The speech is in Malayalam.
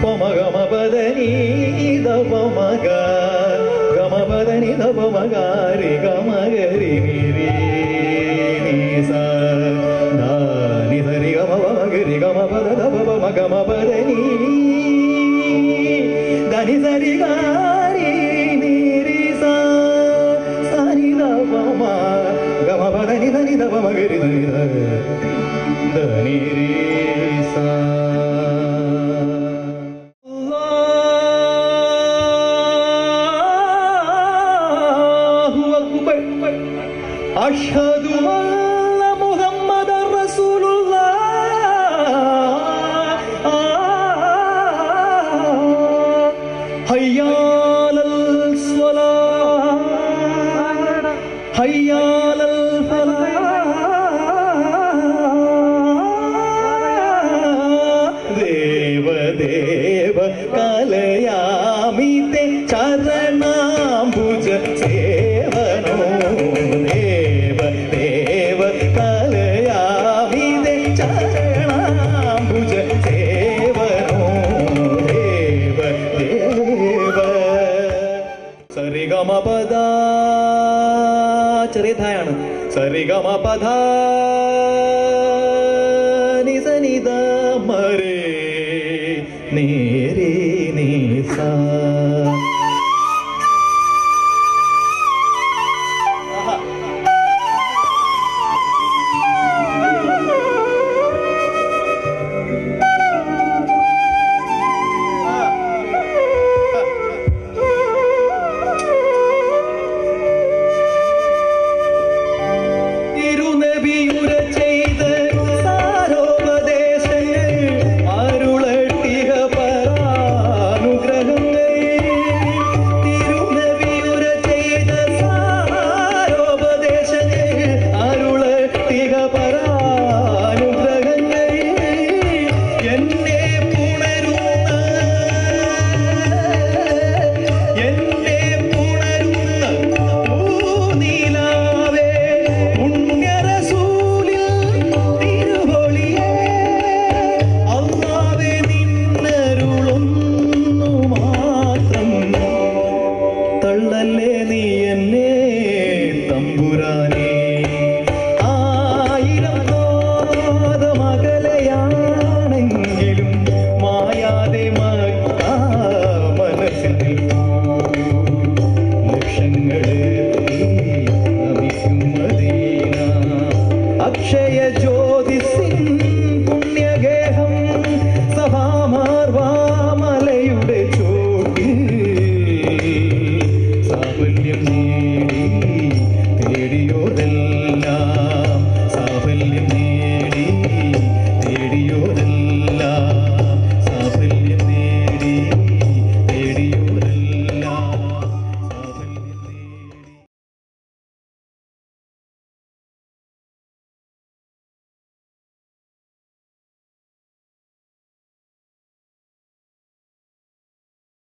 പമഗമപദനി ദപമഗ ഗമപദനി ദപമഗാരി ഗമഗരി നിരി നിസ നി സരി ഗമപഗരി ഗമപദ ദപമഗമപദനി ധനി സരി ഗാരി നിരി സ സനി ദപമ ഗമപദനി ധനി ദപമഗരി ധനി ധനി രി സ. അഷ്ഹദു അന്ന മുഹമ്മദർ റസൂലുള്ളാഹ് ഹയ്യാലൽ സ്വലാഹ് ഹയ്യാലൽ ഫലാഹ് ദേവദേവ കലയാമി തേ ചരണാംബുജ സേവനോ സരിഗമപദ ചെറിയ ധായാണ് സരിഗമപദ നിസനിദ മരേ നേരേ നിസ